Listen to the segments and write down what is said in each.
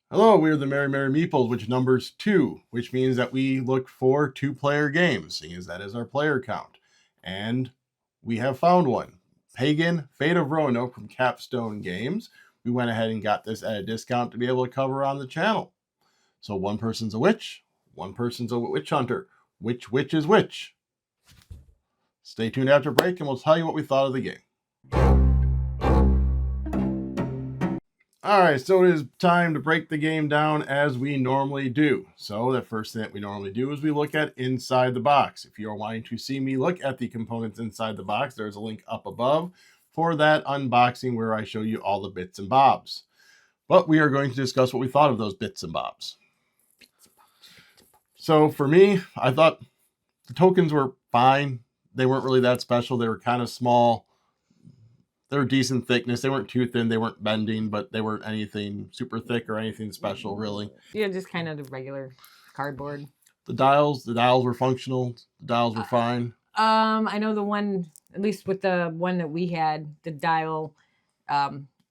Hello, we're the Merry Merry Meeples, which numbers 2, which means that we look for 2-player games, seeing as that is our player count. And we have found one. Pagan, Fate of Roanoke from Capstone Games. We went ahead and got this at a discount to be able to cover on the channel. So one person's a witch, one person's a witch hunter. Which witch is which? Stay tuned after break and we'll tell you what we thought of the game. All right, so it is time to break the game down as we normally do. So the first thing that we normally do is we look at inside the box. If you are wanting to see me look at the components inside the box, there's a link up above for that unboxing where I show you all the bits and bobs. But we are going to discuss what we thought of those bits and bobs. So for me, I thought the tokens were fine. They weren't really that special. They were kind of small. They were decent thickness. They weren't too thin. They weren't bending, but they weren't anything super thick or anything special, really. Yeah, just kind of the regular cardboard. The dials were functional. The dials were fine. I know the one, at least with the one that we had, the dial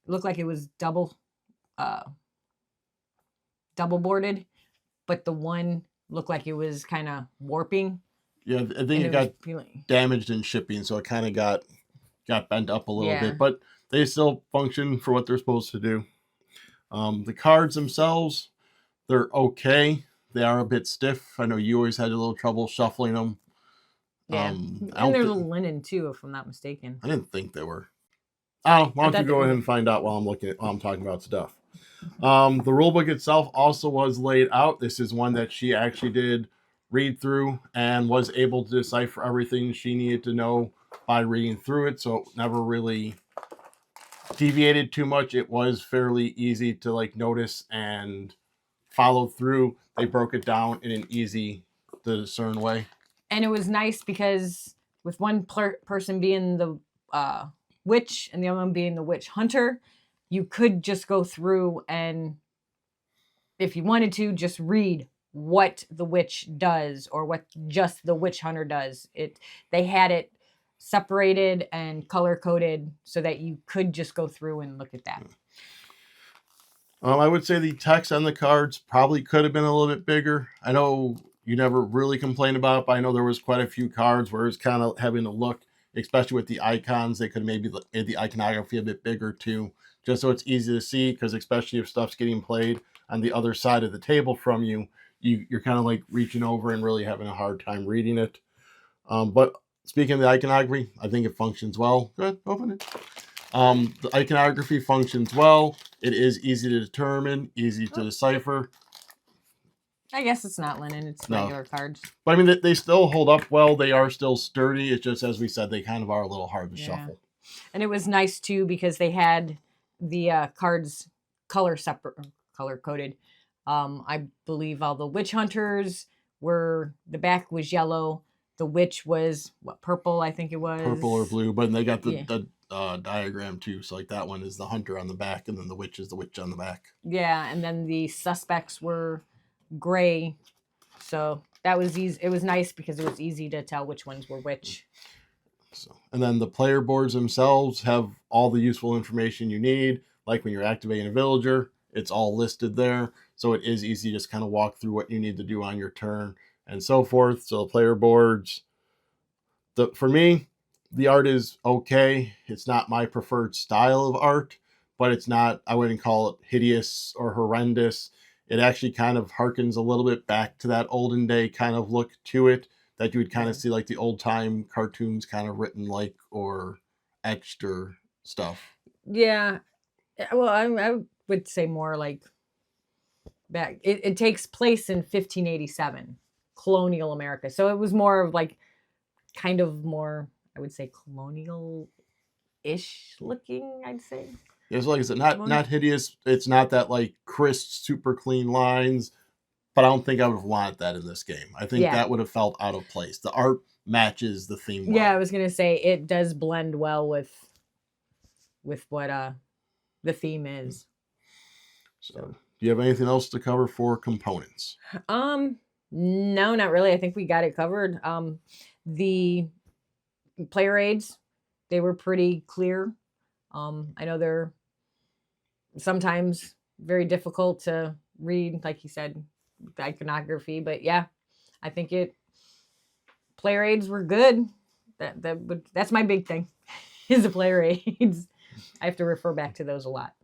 looked like it was double boarded, but the one looked like it was kind of warping. Yeah, I think it got damaged in shipping, so it kind of got bent up a little bit, but they still function for what they're supposed to do. The cards themselves, they're okay. They are a bit stiff. I know you always had a little trouble shuffling them. Yeah, and they're linen too, if I'm not mistaken. I didn't think they were. Oh, why don't you go ahead and find out while I'm talking about stuff. The rulebook itself also was laid out. This is one that she actually did read through and was able to decipher everything she needed to know by reading through it, so it never really deviated too much. It was fairly easy to notice and follow through. They broke it down in an easy to discern way. And it was nice because with one person being the witch and the other one being the witch hunter, you could just go through and, if you wanted to, just read what the witch does or what just the witch hunter does. They had it separated and color coded so that you could just go through and look at that. I would say the text on the cards probably could have been a little bit bigger. I know you never really complained about it, but I know there was quite a few cards where it's kind of having to look, especially with the icons. They could maybe made the iconography a bit bigger too, just so it's easy to see, because especially if stuff's getting played on the other side of the table from you, you're kind of reaching over and really having a hard time reading it. But speaking of the iconography, I think it functions well. Go ahead, open it. The iconography functions well. It is easy to determine, easy to decipher. I guess it's not linen, it's regular cards. But I mean, they still hold up well. They are still sturdy. It's just, as we said, they kind of are a little hard to shuffle. And it was nice too because they had the cards color coded. I believe all the witch hunters were, the back was yellow. The witch was purple, I think it was. Purple or blue, but they got the diagram too. So that one is the hunter on the back, and then the witch is the witch on the back. Yeah, and then the suspects were gray. So that was easy. It was nice because it was easy to tell which ones were which. So, and then the player boards themselves have all the useful information you need. Like when you're activating a villager, it's all listed there. So it is easy to just kind of walk through what you need to do on your turn and so forth. So the player boards, for me, the art is okay. It's not my preferred style of art, but it's not, I wouldn't call it hideous or horrendous. It actually kind of harkens a little bit back to that olden day kind of look to it that you would kind of see the old time cartoons kind of written or etched or stuff. Yeah. Well, I would say more back. It takes place in 1587, colonial America. So it was more of kind of more, I would say, colonial-ish looking, I'd say. Yeah, so like I said, not hideous. It's not that crisp, super clean lines, but I don't think I would have wanted that in this game. I think that would have felt out of place. The art matches the theme well. Yeah, I was gonna say it does blend well with what the theme is. So, do you have anything else to cover for components? No, not really. I think we got it covered. The player aids, they were pretty clear. I know they're sometimes very difficult to read, like you said, the iconography. But yeah, I think player aids were good. That's my big thing is the player aids. I have to refer back to those a lot.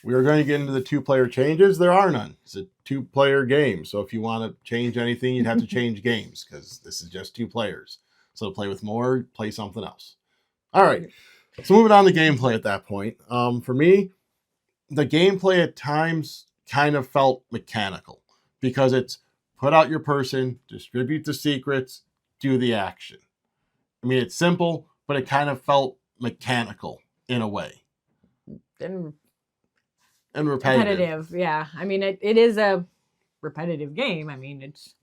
We are going to get into the 2-player changes. There are none. It's a 2-player game. So if you want to change anything, you'd have to change games because this is just 2 players. So to play with more, play something else. All right. So moving on to gameplay at that point. For me, the gameplay at times kind of felt mechanical because it's put out your person, distribute the secrets, do the action. I mean, it's simple, but it kind of felt mechanical in a way. And repetitive. Yeah. I mean, it is a repetitive game. I mean, it's...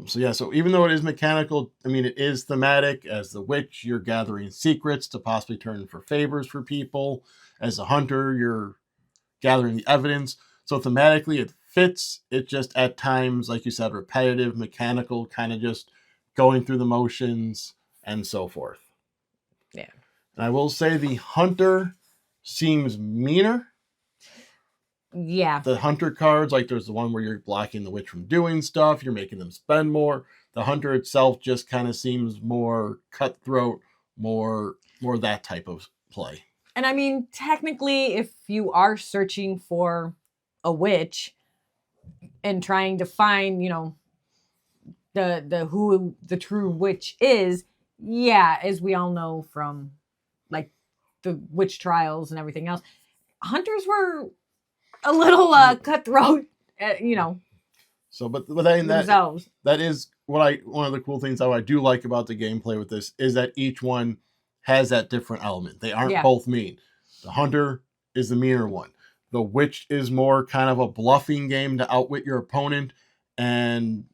So even though it is mechanical, I mean, it is thematic. As the witch, you're gathering secrets to possibly turn for favors for people. As a hunter, you're gathering the evidence. So thematically, it fits. It just at times, like you said, repetitive, mechanical, kind of just going through the motions and so forth. Yeah. And I will say the hunter seems meaner. Yeah. The hunter cards, like there's the one where you're blocking the witch from doing stuff, you're making them spend more. The hunter itself just kind of seems more cutthroat, more that type of play. And I mean, technically, if you are searching for a witch and trying to find, the who the true witch is, yeah, as we all know from like the witch trials and everything else, hunters were a little cutthroat, So, but then themselves. that is one of the cool things that I do like about the gameplay with this is that each one has that different element. They aren't both mean. The hunter is the meaner one. The witch is more kind of a bluffing game to outwit your opponent and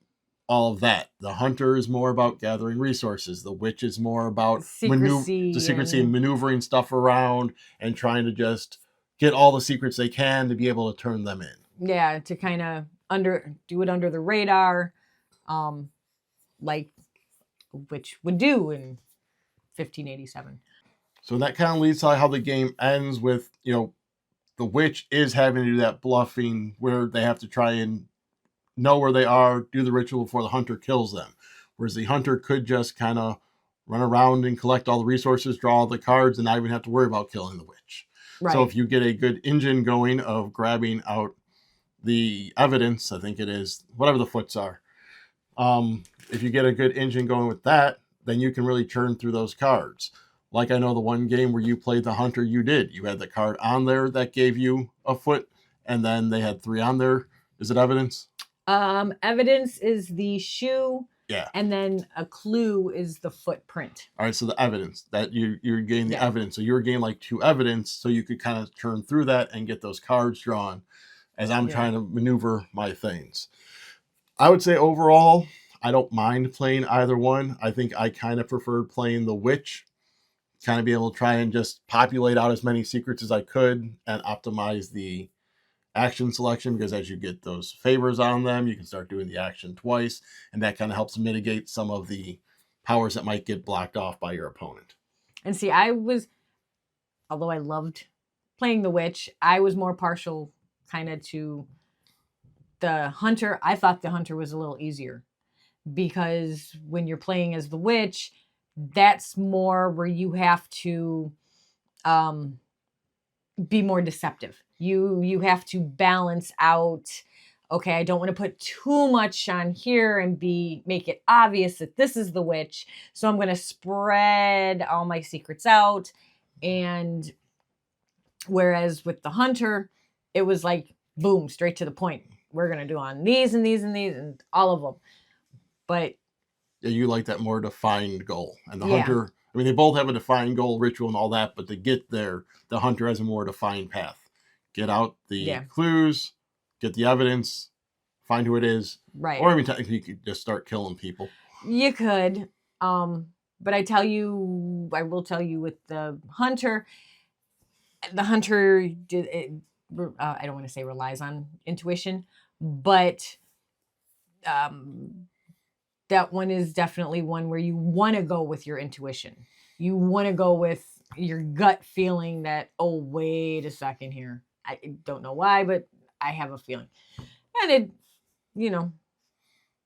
all of that. The hunter is more about gathering resources. The witch is more about secrecy and maneuvering stuff around and trying to just get all the secrets they can to be able to turn them in. Yeah, to kind of do it under the radar, like which would do in 1587. So that kind of leads to how the game ends with, the witch is having to do that bluffing where they have to try and know where they are, do the ritual before the hunter kills them. Whereas the hunter could just kind of run around and collect all the resources, draw all the cards, and not even have to worry about killing the witch. Right. So if you get a good engine going of grabbing out the evidence, I think it is, whatever the foots are, if you get a good engine going with that, then you can really churn through those cards. Like I know the one game where you played the hunter, you had the card on there that gave you a foot, and then they had 3 on there. Is it evidence? Evidence is the shoe. Yeah. And then a clue is the footprint. All right, so the evidence that you're getting the evidence. So you were getting like 2 evidence, so you could kind of churn through that and get those cards drawn as I'm trying to maneuver my things. I would say overall, I don't mind playing either one. I think I kind of preferred playing the witch, kind of be able to try and just populate out as many secrets as I could and optimize the action selection, because as you get those favors on them, you can start doing the action twice, and that kind of helps mitigate some of the powers that might get blocked off by your opponent. And see, although I loved playing the witch, I was more partial kind of to the hunter. I thought the hunter was a little easier because when you're playing as the witch, that's more where you have to be more deceptive. You have to balance out, okay, I don't want to put too much on here and make it obvious that this is the witch, so I'm going to spread all my secrets out. And whereas with the hunter, it was like, boom, straight to the point. We're going to do on these and these and these and all of them. But yeah, you like that more defined goal. And the hunter, I mean, they both have a defined goal, ritual and all that, but to get there, the hunter has a more defined path. Get out the clues, get the evidence, find who it is. Right. Or even technically you could just start killing people. You could. But I will tell you with the hunter did it, I don't want to say relies on intuition, but that one is definitely one where you want to go with your intuition. You want to go with your gut feeling that, oh, wait a second here. I don't know why, but I have a feeling. And it, you know,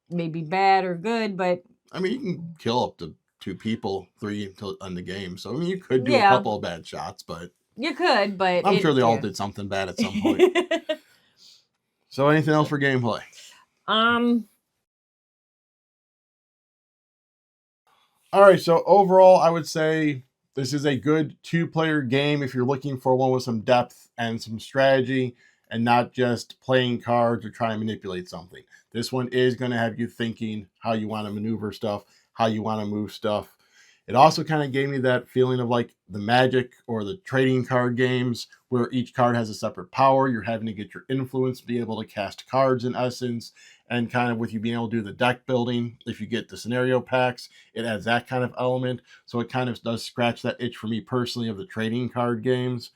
may be bad or good, but I mean, you can kill up to 2 people, 3 until on the game. So I mean, you could do a yeah, couple of bad shots, but you could, but I'm sure they all yeah. did something bad at some point. So anything else for gameplay? um, All right, so overall, I would say this is a good 2-player game if you're looking for one with some depth and some strategy and not just playing cards or trying to manipulate something. This one is going to have you thinking how you want to maneuver stuff, how you want to move stuff. It also kind of gave me that feeling of like the Magic or the trading card games where each card has a separate power. You're having to get your influence to be able to cast cards in essence, and kind of with you being able to do the deck building. If you get the scenario packs, it adds that kind of element. So it kind of does scratch that itch for me personally of the trading card games.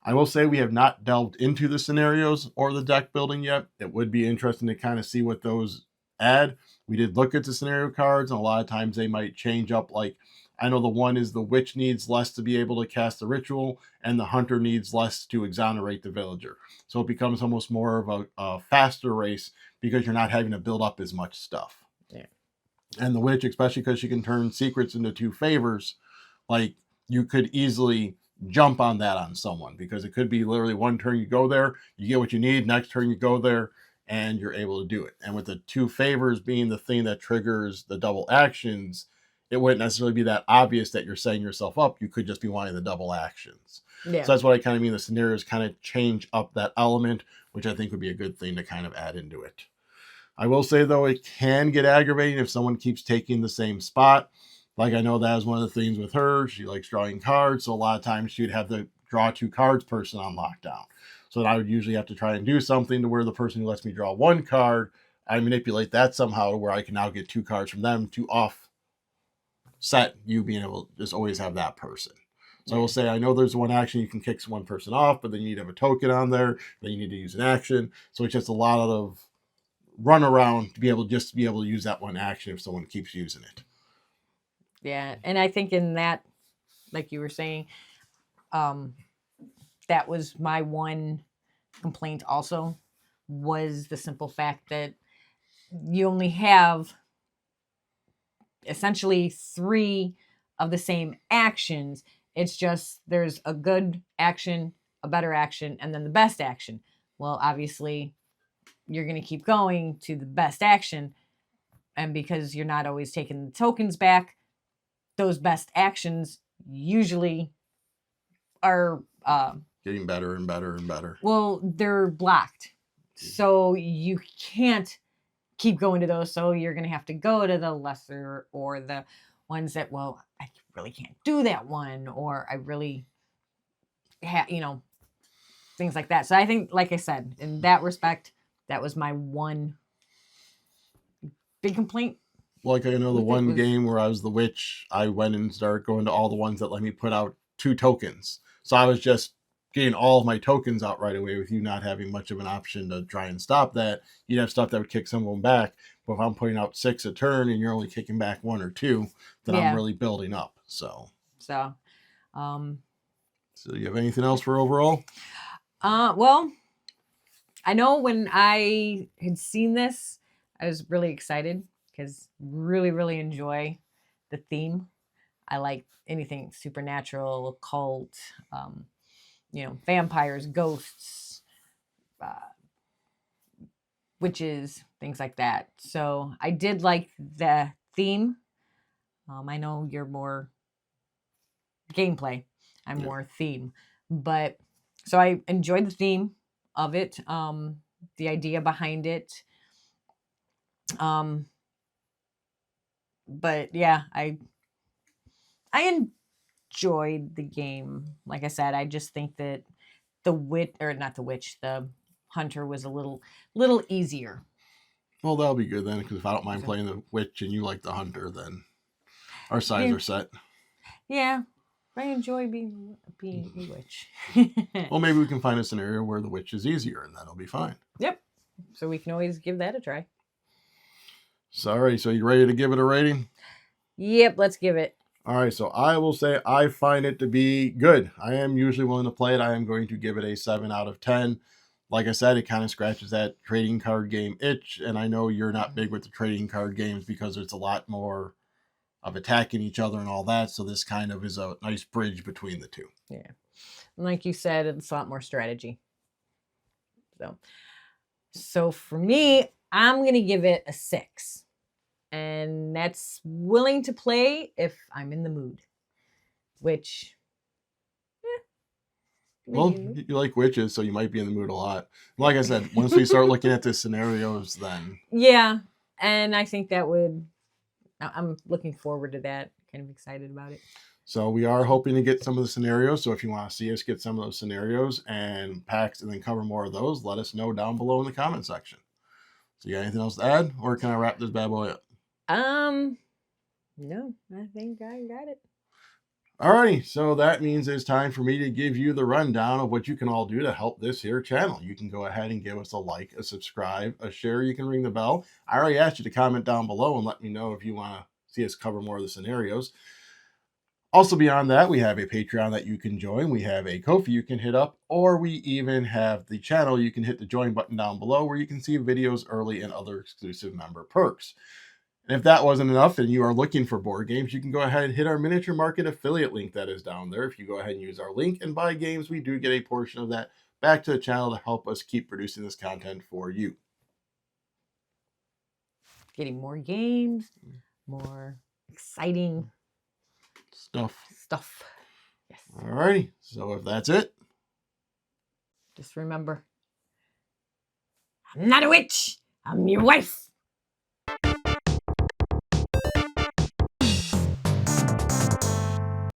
I will say we have not delved into the scenarios or the deck building yet. It would be interesting to kind of see what those add. We did look at the scenario cards, and a lot of times they might change up. Like, I know the one is the witch needs less to be able to cast the ritual, and the hunter needs less to exonerate the villager. So it becomes almost more of a faster race because you're not having to build up as much stuff. Yeah. And the witch, especially because she can turn secrets into 2 favors, like you could easily jump on that on someone because it could be literally one turn you go there, you get what you need, next turn you go there, and you're able to do it. And with the 2 favors being the thing that triggers the double actions, it wouldn't necessarily be that obvious that you're setting yourself up. You could just be wanting the double actions. yeah. So that's what I kind of mean. The scenarios kind of change up that element, which I think would be a good thing to kind of add into it. I will say, though, it can get aggravating if someone keeps taking the same spot. Like, I know that was one of the things with her. She likes drawing cards. So a lot of times she'd have the draw 2 cards person on lockdown. So then I would usually have to try and do something to where the person who lets me draw 1 card, I manipulate that somehow to where I can now get 2 cards from them to offset you being able to just always have that person. So I will say, I know there's one action you can kick one person off, but then you need to have a token on there. Then you need to use an action. So it's just a lot of run around to be able to use that one action if someone keeps using it. Yeah, and I think in that, like you were saying, that was my one complaint also, was the simple fact that you only have essentially 3 of the same actions. It's just there's a good action, a better action, and then the best action. Well, obviously, you're going to keep going to the best action. And because you're not always taking the tokens back, those best actions usually are Getting better and better and better. well, they're blocked. So you can't keep going to those. So you're going to have to go to the lesser or the ones that, well, I really can't do that one, or I really have, things like that. So I think, like I said, in that respect, that was my one big complaint. Like, I know the with it one was- game where I was the witch, I went and started going to all the ones that let me put out 2 tokens. So I was just getting all of my tokens out right away with you not having much of an option to try and stop that. You'd have stuff that would kick some of them back. But if I'm putting out 6 a turn and you're only kicking back 1 or 2, then Yeah. I'm really building up. So you have anything else for overall? Well, I know when I had seen this, I was really excited because really, really enjoy the theme. I like anything supernatural, occult, vampires, ghosts, witches, things like that. So I did like the theme. I know you're more gameplay. I'm more theme. But so I enjoyed the theme of it, the idea behind it. But yeah, I enjoyed the game. Like I said, I just think that the hunter was a little easier. Well, that'll be good then, because if I don't mind playing the witch and you like the hunter, then our sides are set. Yeah, I enjoy being a witch. Well, maybe we can find a scenario where the witch is easier, and that'll be fine. Yep. So we can always give that a try. Sorry, so you ready to give it a rating? Yep, let's give it. All right, so I will say I find it to be good. I am usually willing to play it. I am going to give it a 7 out of 10. like I said, it kind of scratches that trading card game itch. And I know you're not big with the trading card games because it's a lot more of attacking each other and all that. So this kind of is a nice bridge between the two. Yeah. And like you said, it's a lot more strategy. So for me, I'm going to give it a 6. And that's willing to play if I'm in the mood. Which, well, you like witches, so you might be in the mood a lot. Like I said, once we start looking at the scenarios, then yeah, and I think that would. I'm looking forward to that. Kind of excited about it. So we are hoping to get some of the scenarios. So if you want to see us get some of those scenarios and packs and then cover more of those, let us know down below in the comment section. So you got anything else to add, or can I wrap this bad boy up? No, I think I got it. Alrighty, so that means it's time for me to give you the rundown of what you can all do to help this here channel. You can go ahead and give us a like, a subscribe, a share. You can ring the bell. I already asked you to comment down below and let me know if you want to see us cover more of the scenarios. Also, beyond that, we have a Patreon that you can join. We have a Ko-fi you can hit up, or we even have the channel. You can hit the join button down below where you can see videos early and other exclusive member perks. And if that wasn't enough and you are looking for board games, you can go ahead and hit our Miniature Market affiliate link that is down there. If you go ahead and use our link and buy games, we do get a portion of that back to the channel to help us keep producing this content for you. Getting more games, more exciting stuff. Yes. Alrighty, so if that's it, just remember, I'm not a witch. I'm your wife.